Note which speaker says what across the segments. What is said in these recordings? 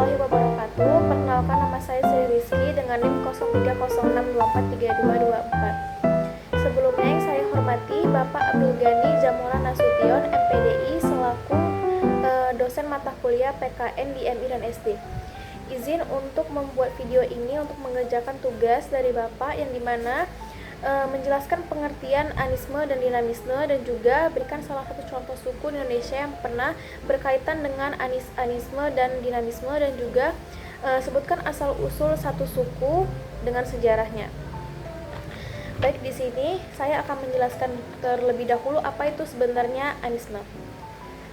Speaker 1: warahmatullahi wabarakatuh. Perkenalkan, nama saya Sri Rizky dengan NIM 0306243224. Sebelumnya yang saya hormati Bapak Abdul Ghani Jamura Nasution, MPDI, selaku dosen mata kuliah PKN di MI dan SD. Izin untuk membuat video ini untuk mengerjakan tugas dari Bapak yang dimana menjelaskan pengertian anisme dan dinamisme, dan juga berikan salah satu contoh suku di Indonesia yang pernah berkaitan dengan anisme dan dinamisme, dan juga sebutkan asal-usul satu suku dengan sejarahnya. Baik, di sini saya akan menjelaskan terlebih dahulu apa itu sebenarnya anisme.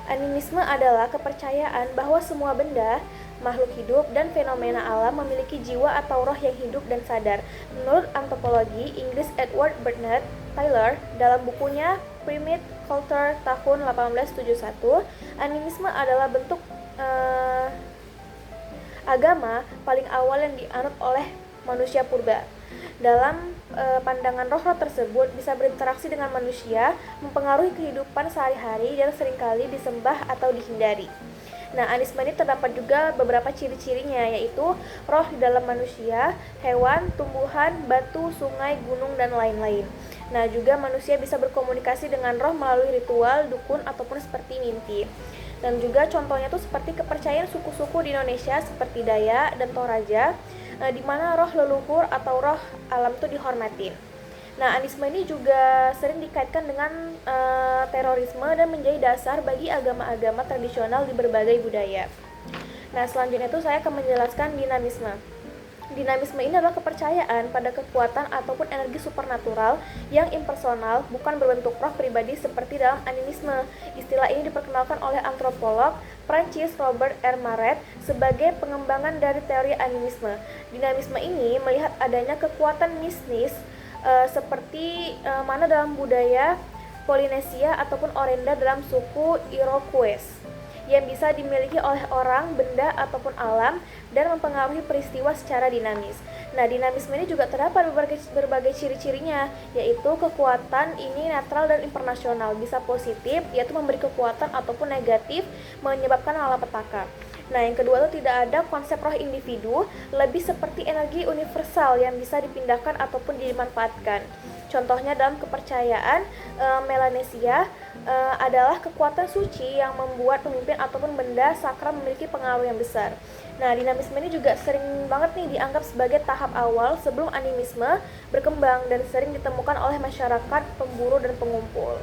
Speaker 1: Animisme adalah kepercayaan bahwa semua benda, makhluk hidup, dan fenomena alam memiliki jiwa atau roh yang hidup dan sadar. Menurut antropologi Inggris Edward Bernard Taylor dalam bukunya Primitive Culture tahun 1871, animisme adalah bentuk agama paling awal yang dianut oleh manusia purba. Dalam pandangan roh-roh tersebut bisa berinteraksi dengan manusia, mempengaruhi kehidupan sehari-hari, dan seringkali disembah atau dihindari. Nah, anisme ini terdapat juga beberapa ciri-cirinya, yaitu roh di dalam manusia, hewan, tumbuhan, batu, sungai, gunung, dan lain-lain. Nah, juga manusia bisa berkomunikasi dengan roh melalui ritual, dukun, ataupun seperti mimpi. Dan juga contohnya tuh seperti kepercayaan suku-suku di Indonesia seperti Dayak dan Toraja, di mana roh leluhur atau roh alam itu dihormatin. Nah, anisme ini juga sering dikaitkan dengan terorisme dan menjadi dasar bagi agama-agama tradisional di berbagai budaya. Nah, selanjutnya itu saya akan menjelaskan dinamisme. Dinamisme ini adalah kepercayaan pada kekuatan ataupun energi supernatural yang impersonal, bukan berbentuk roh pribadi seperti dalam animisme. Istilah ini diperkenalkan oleh antropolog Prancis Robert R. Marette sebagai pengembangan dari teori animisme. Dinamisme ini melihat adanya kekuatan mistis seperti mana dalam budaya Polinesia ataupun Orenda dalam suku Iroquois, yang bisa dimiliki oleh orang, benda, ataupun alam, dan mempengaruhi peristiwa secara dinamis. Nah, dinamisme ini juga terdapat berbagai ciri-cirinya, yaitu kekuatan ini netral dan impersonal, bisa positif, yaitu memberi kekuatan, ataupun negatif, menyebabkan malapetaka. Nah, yang kedua itu tidak ada konsep roh individu, lebih seperti energi universal yang bisa dipindahkan ataupun dimanfaatkan. Contohnya dalam kepercayaan Melanesia adalah kekuatan suci yang membuat pemimpin ataupun benda sakral memiliki pengaruh yang besar. Nah, dinamisme ini juga sering banget nih dianggap sebagai tahap awal sebelum animisme berkembang dan sering ditemukan oleh masyarakat pemburu dan pengumpul.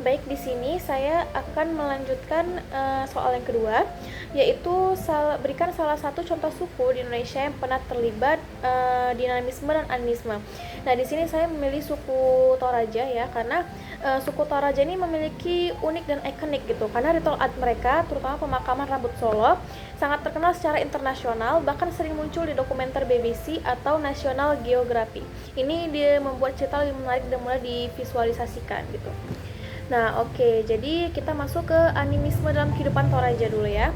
Speaker 1: Baik, di sini saya akan melanjutkan soal yang kedua, yaitu berikan salah satu contoh suku di Indonesia yang pernah terlibat dinamisme dan animisme. Nah, di sini saya memilih suku Toraja ya, karena suku Toraja ini memiliki unik dan ikonik gitu, karena ritual adat mereka, terutama pemakaman rambut Solo, sangat terkenal secara internasional, bahkan sering muncul di dokumenter BBC atau National Geographic. Ini dia membuat cerita lebih menarik dan mudah divisualisasikan gitu. Nah, oke, jadi kita masuk ke animisme dalam kehidupan Toraja dulu ya.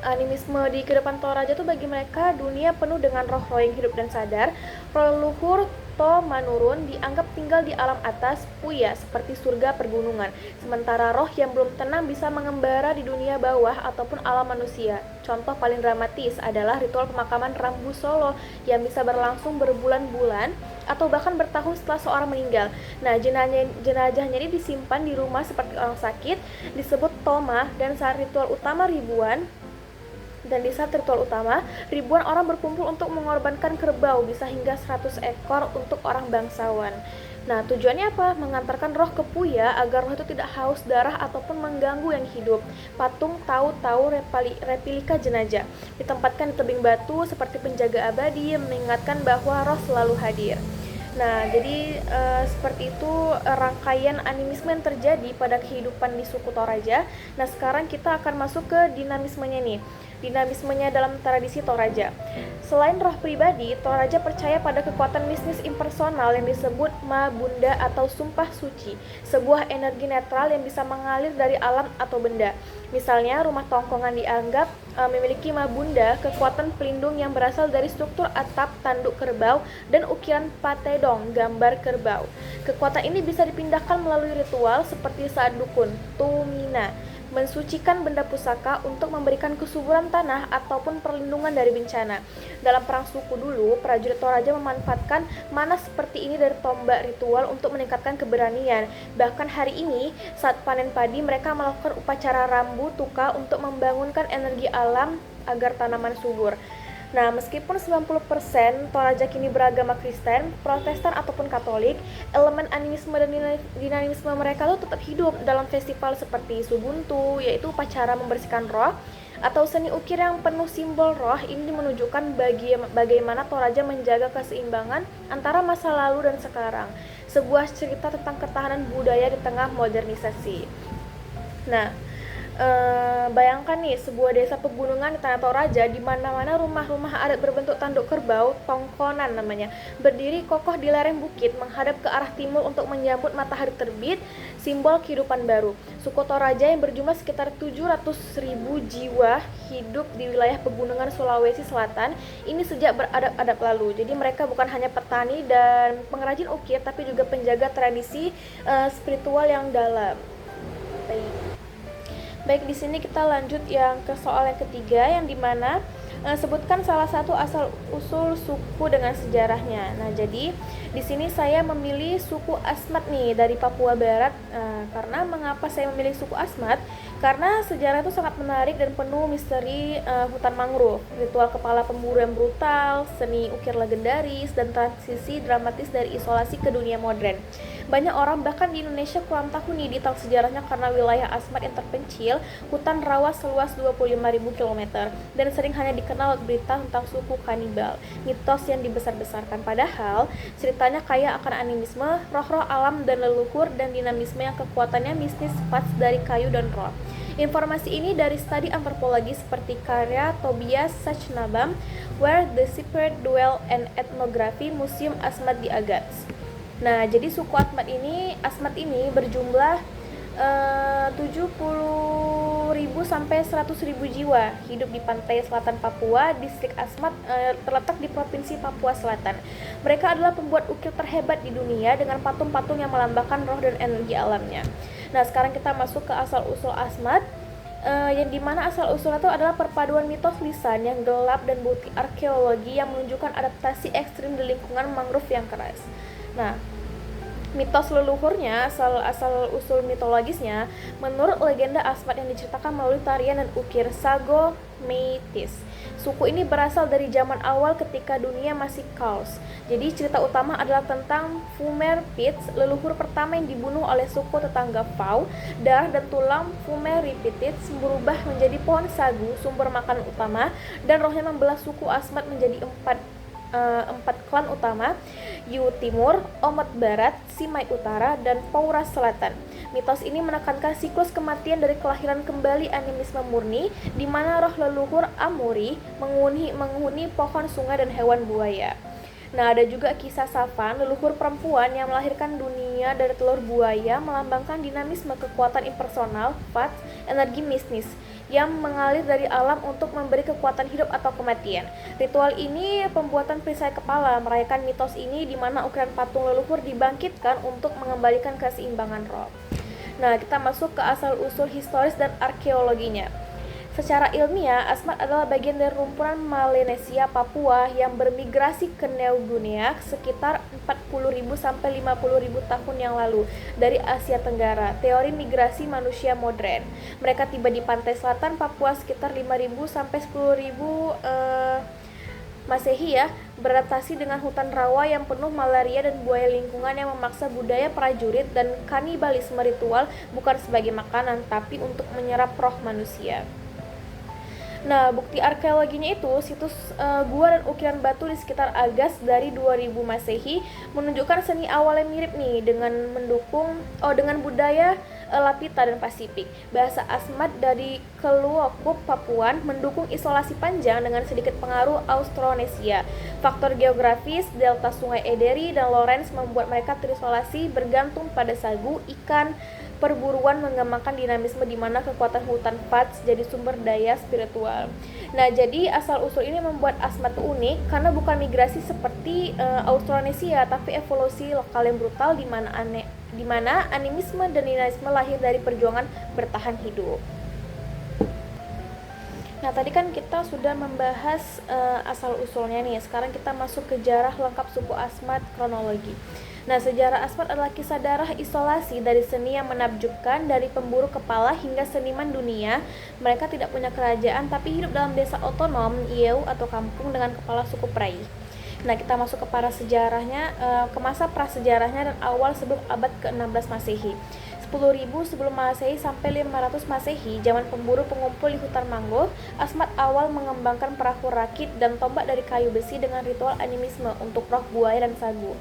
Speaker 1: Animisme di kehidupan Toraja tuh bagi mereka dunia penuh dengan roh-roh yang hidup dan sadar. Roh leluhur To Manurun dianggap tinggal di alam atas Puya seperti surga pergunungan, sementara roh yang belum tenang bisa mengembara di dunia bawah ataupun alam manusia. Contoh paling dramatis adalah ritual pemakaman Rambu Solo yang bisa berlangsung berbulan-bulan atau bahkan bertahun setelah seorang meninggal. Nah, jenazahnya ini disimpan di rumah seperti orang sakit, disebut toma, dan saat ritual utama ribuan orang berkumpul untuk mengorbankan kerbau, bisa hingga 100 ekor untuk orang bangsawan. Nah, tujuannya apa? Mengantarkan roh ke Puya agar roh itu tidak haus darah ataupun mengganggu yang hidup. Patung tahu-tahu replika jenazah ditempatkan di tebing batu seperti penjaga abadi yang mengingatkan bahwa roh selalu hadir. Nah, jadi seperti itu rangkaian animisme yang terjadi pada kehidupan di suku Toraja. Nah, sekarang kita akan masuk ke dinamismenya nih. Dinamismenya dalam tradisi Toraja. Selain roh pribadi, Toraja percaya pada kekuatan mistis impersonal yang disebut Ma Bunda atau sumpah suci, sebuah energi netral yang bisa mengalir dari alam atau benda. Misalnya, rumah tongkongan dianggap memiliki Ma Bunda, kekuatan pelindung yang berasal dari struktur atap tanduk kerbau dan ukiran patedong, gambar kerbau. Kekuatan ini bisa dipindahkan melalui ritual seperti saat dukun, Tumina, mensucikan benda pusaka untuk memberikan kesuburan tanah ataupun perlindungan dari bencana. Dalam perang suku dulu, prajurit Toraja memanfaatkan mana seperti ini dari tombak ritual untuk meningkatkan keberanian. Bahkan hari ini, saat panen padi, mereka melakukan upacara rambu tuka untuk membangunkan energi alam agar tanaman subur. Nah, meskipun 90% Toraja kini beragama Kristen, Protestan ataupun Katolik, elemen animisme dan dinamisme mereka tuh tetap hidup dalam festival seperti Subuntu, yaitu upacara membersihkan roh, atau seni ukir yang penuh simbol roh. Ini menunjukkan bagaimana Toraja menjaga keseimbangan antara masa lalu dan sekarang. Sebuah cerita tentang ketahanan budaya di tengah modernisasi. Nah, bayangkan nih, sebuah desa pegunungan di tanah Toraja, di mana-mana rumah-rumah adat berbentuk tanduk kerbau, tongkonan namanya, berdiri kokoh di lereng bukit menghadap ke arah timur untuk menyambut matahari terbit, simbol kehidupan baru. Suku Toraja yang berjumlah sekitar 700.000 jiwa hidup di wilayah pegunungan Sulawesi Selatan ini sejak beradab-adab lalu. Jadi mereka bukan hanya petani dan pengrajin ukir, tapi juga penjaga tradisi spiritual yang dalam. Baik, di sini kita lanjut yang ke soal yang ketiga, yang dimana sebutkan salah satu asal usul suku dengan sejarahnya. Nah, jadi di sini saya memilih suku Asmat nih dari Papua Barat. Karena mengapa saya memilih suku Asmat? Karena sejarah itu sangat menarik dan penuh misteri hutan mangrove, ritual kepala pemburu yang brutal, seni ukir legendaris, dan transisi dramatis dari isolasi ke dunia modern. Banyak orang bahkan di Indonesia kurang tahu nih detail sejarahnya karena wilayah Asmat yang terpencil, hutan rawa seluas 25.000 km, dan sering hanya dikenal berita tentang suku kanibal, mitos yang dibesar-besarkan. Padahal ceritanya kaya akan animisme, roh-roh alam dan leluhur, dan dinamisme yang kekuatannya mistis Fats dari kayu dan roh. Informasi ini dari studi antropologi seperti karya Tobias Sachnabam, Where the Shepherd Dwell, and Ethnography Museum Asmat di Agats. Nah, jadi suku Asmat ini berjumlah 70.000 sampai 100.000 jiwa hidup di pantai selatan Papua. Distrik Asmat terletak di Provinsi Papua Selatan. Mereka adalah pembuat ukir terhebat di dunia dengan patung-patung yang melambangkan roh dan energi alamnya. Nah, sekarang kita masuk ke asal-usul Asmat, yang dimana asal-usulnya itu adalah perpaduan mitos lisan yang gelap dan bukti arkeologi yang menunjukkan adaptasi ekstrim di lingkungan mangrove yang keras. Nah, mitos leluhurnya, asal-usul mitologisnya, menurut legenda Asmat yang diceritakan melalui tarian dan ukir Sago Metis. Suku ini berasal dari zaman awal ketika dunia masih kaos. Jadi cerita utama adalah tentang Fumer Pits, leluhur pertama yang dibunuh oleh suku tetangga Fau. Darah dan tulang Fumer Ripitits berubah menjadi pohon sagu, sumber makanan utama, dan rohnya membelah suku Asmat menjadi empat klan utama, Yu Timur, Omat Barat, Simai Utara, dan Pauras Selatan. Mitos ini menekankan siklus kematian dari kelahiran kembali animisme murni, di mana roh leluhur Amuri menghuni pohon, sungai, dan hewan buaya. Nah, ada juga kisah Safan, leluhur perempuan yang melahirkan dunia dari telur buaya, melambangkan dinamisme kekuatan impersonal, Fats, energi mistis yang mengalir dari alam untuk memberi kekuatan hidup atau kematian. Ritual ini pembuatan perisai kepala, merayakan mitos ini di mana ukiran patung leluhur dibangkitkan untuk mengembalikan keseimbangan roh. Nah, kita masuk ke asal-usul historis dan arkeologinya. Secara ilmiah, Asmat adalah bagian dari rumpulan Melanesia Papua yang bermigrasi ke New Guinea sekitar 40.000 sampai 50.000 tahun yang lalu dari Asia Tenggara. Teori migrasi manusia modern. Mereka tiba di pantai selatan Papua sekitar 5.000 sampai 10.000 Masehi ya, beradaptasi dengan hutan rawa yang penuh malaria dan buaya lingkungan yang memaksa budaya prajurit dan kanibalisme ritual bukan sebagai makanan tapi untuk menyerap roh manusia. Nah, bukti arkeologinya itu situs gua dan ukiran batu di sekitar Agas dari 2000 Masehi menunjukkan seni awal yang mirip nih dengan budaya Lapita dan Pasifik. Bahasa Asmat dari Keluokup Papuan mendukung isolasi panjang dengan sedikit pengaruh Austronesia. Faktor geografis, delta Sungai Ederi dan Lawrence membuat mereka terisolasi bergantung pada sagu, ikan, perburuan, mengembangkan dinamisme di mana kekuatan hutan Fats jadi sumber daya spiritual. Nah, jadi asal-usul ini membuat Asmat unik karena bukan migrasi seperti Austronesia, tapi evolusi lokal yang brutal di di mana animisme dan dinamisme lahir dari perjuangan bertahan hidup. Nah, tadi kan kita sudah membahas asal-usulnya nih. Sekarang kita masuk ke sejarah lengkap suku Asmat kronologi. Nah, sejarah Asmat adalah kisah darah isolasi dari seni yang menakjubkan, dari pemburu kepala hingga seniman dunia. Mereka tidak punya kerajaan tapi hidup dalam desa otonom, Ieu atau kampung dengan kepala suku Prai. Nah, kita masuk ke para sejarahnya, ke masa prasejarahnya dan awal sebelum abad ke-16 Masehi. 10.000 sebelum Masehi sampai 500 Masehi, zaman pemburu pengumpul di hutan mangrove, Asmat awal mengembangkan perahu rakit dan tombak dari kayu besi dengan ritual animisme untuk roh buaya dan sagu.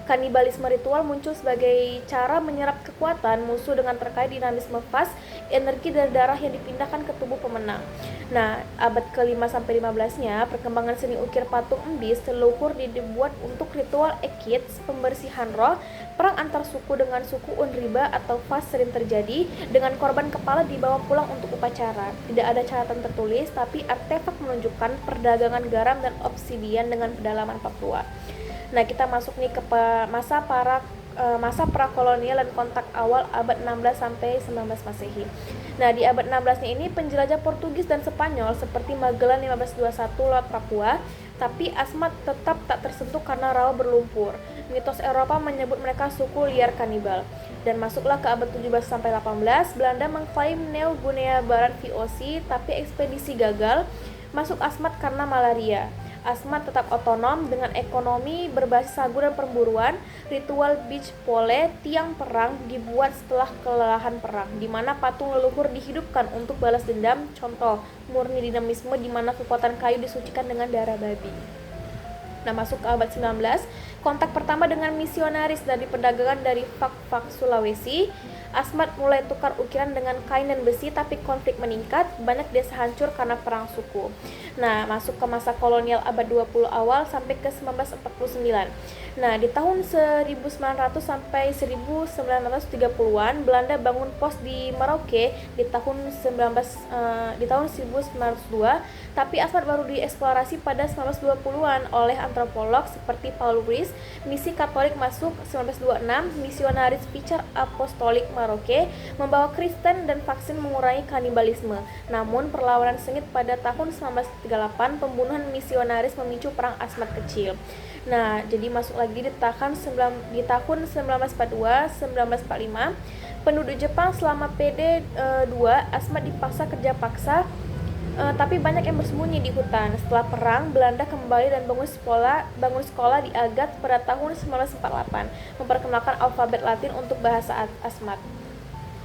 Speaker 1: Kanibalisme ritual muncul sebagai cara menyerap kekuatan musuh dengan terkait dinamisme fas, energi dari darah yang dipindahkan ke tubuh pemenang. Nah, abad ke-5 sampai 15-nya, perkembangan seni ukir patung embis leluhur dibuat untuk ritual ekits, pembersihan roh. Perang antar suku dengan suku Unriba atau fas sering terjadi dengan korban kepala dibawa pulang untuk upacara. Tidak ada catatan tertulis, tapi artefak menunjukkan perdagangan garam dan obsidian dengan pedalaman Papua. Nah, kita masuk nih ke masa prakolonial dan kontak awal abad 16 sampai 19 Masehi. Nah, di abad 16-nya ini penjelajah Portugis dan Spanyol seperti Magellan 1521 lewat Papua, tapi Asmat tetap tak tersentuh karena rawa berlumpur. Mitos Eropa menyebut mereka suku liar kanibal. Dan masuklah ke abad 17 sampai 18, Belanda mengklaim New Guinea Barat VOC, tapi ekspedisi gagal. Masuk Asmat karena malaria. Asmat tetap otonom dengan ekonomi berbasis sagu dan perburuan. Ritual beach pole, tiang perang, dibuat setelah kelelahan perang, di mana patung leluhur dihidupkan untuk balas dendam. Contoh, murni dinamisme di mana kekuatan kayu disucikan dengan darah babi. Nah, masuk ke abad 19, kontak pertama dengan misionaris dari perdagangan dari Fak-Fak Sulawesi. Asmat mulai tukar ukiran dengan kain dan besi, tapi konflik meningkat, banyak desa hancur karena perang suku. Nah, masuk ke masa kolonial abad 20 awal sampai ke 1949. Nah, di tahun 1900 sampai 1930-an, Belanda bangun pos di Merauke di tahun 1902, tapi Asmat baru dieksplorasi pada 1920-an oleh antropolog seperti Paul Ruiz. Misi Katolik masuk 1926, misionaris Picar Apostolik Merauke membawa Kristen dan vaksin mengurangi kanibalisme. Namun perlawanan sengit pada tahun 1938, pembunuhan misionaris memicu perang Asmat kecil. Nah, jadi masuk lagi di tahun 1942-1945, penduduk Jepang selama PD2, Asmat dipaksa kerja paksa, tapi banyak yang bersembunyi di hutan. Setelah perang, Belanda kembali dan bangun sekolah di Agat pada tahun 1948, memperkenalkan alfabet Latin untuk bahasa Asmat.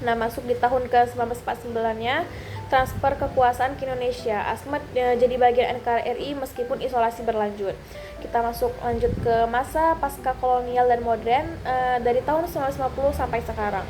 Speaker 1: Nah, masuk di tahun ke-1949-nya, transfer kekuasaan ke Indonesia. Asmat jadi bagian NKRI meskipun isolasi berlanjut. Kita lanjut ke masa pasca kolonial dan modern, dari tahun 1950 sampai sekarang.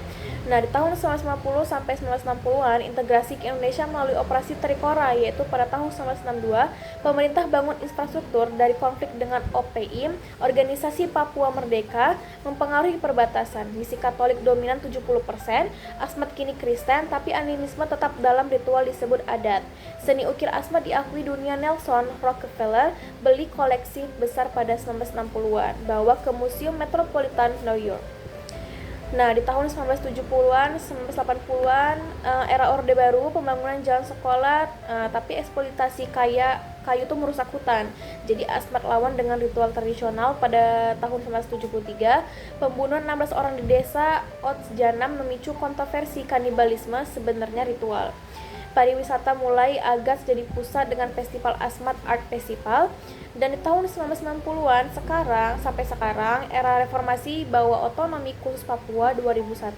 Speaker 1: Nah, di tahun 1950 sampai 1960-an, integrasi ke Indonesia melalui operasi Trikora, yaitu pada tahun 1962, pemerintah bangun infrastruktur dari konflik dengan OPI, Organisasi Papua Merdeka, mempengaruhi perbatasan. Misi Katolik dominan 70%, Asmat kini Kristen, tapi animisme tetap dalam ritual disebut adat. Seni ukir Asmat diakui dunia. Nelson Rockefeller beli koleksi besar pada 1960-an, bawa ke Museum Metropolitan New York. Nah, di tahun 1970-an, 1980-an, era Orde Baru, pembangunan jalan sekolah, tapi eksploitasi kayu itu merusak hutan. Jadi Asmat lawan dengan ritual tradisional. Pada tahun 1973, pembunuhan 16 orang di desa Otsjanam memicu kontroversi kanibalisme, sebenarnya ritual. Pariwisata mulai Agat jadi pusat dengan festival Asmat Art Festival. Dan di tahun 1990-an sampai sekarang, era reformasi bawa otonomi khusus Papua 2001,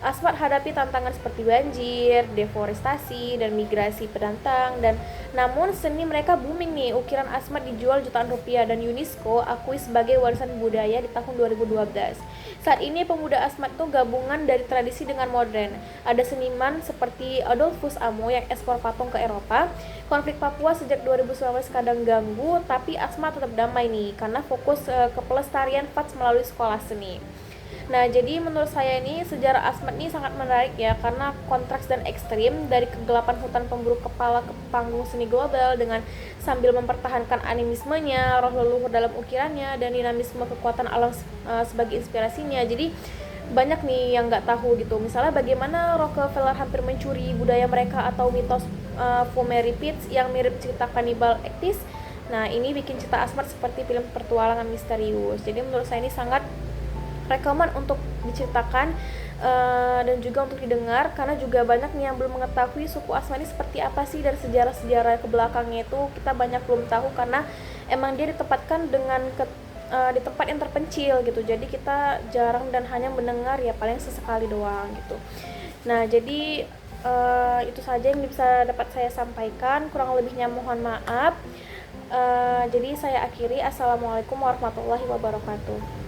Speaker 1: Asmat hadapi tantangan seperti banjir, deforestasi, dan migrasi pendatang. Dan namun seni mereka booming nih. Ukiran Asmat dijual jutaan rupiah dan UNESCO akui sebagai warisan budaya di tahun 2012. Saat ini pemuda Asmat itu gabungan dari tradisi dengan modern. Ada seniman seperti Adolphus Amo yang ekspor patung ke Eropa. Konflik Papua sejak 2019 kadang ganggu, tapi Asmat tetap damai nih karena fokus ke pelestarian FATS melalui sekolah seni. Nah, jadi menurut saya ini sejarah Asmat ini sangat menarik ya, karena kontras dan ekstrim dari kegelapan hutan pemburu kepala ke panggung seni global dengan sambil mempertahankan animismenya, roh leluhur dalam ukirannya, dan dinamisme kekuatan alam sebagai inspirasinya. Jadi banyak nih yang nggak tahu gitu. Misalnya bagaimana Rockefeller hampir mencuri budaya mereka, atau mitos Fumeri Pits yang mirip cerita kanibal ektis. Nah, ini bikin cerita Asmar seperti film petualangan misterius. Jadi menurut saya ini sangat rekomen untuk diceritakan dan juga untuk didengar, karena juga banyak nih yang belum mengetahui suku Asmani seperti apa sih, dari sejarah-sejarah ke belakangnya itu kita banyak belum tahu, karena emang dia ditempatkan di tempat yang terpencil gitu, jadi kita jarang dan hanya mendengar ya paling sesekali doang gitu. Nah, jadi itu saja yang bisa dapat saya sampaikan, kurang lebihnya mohon maaf. Jadi saya akhiri, assalamualaikum warahmatullahi wabarakatuh.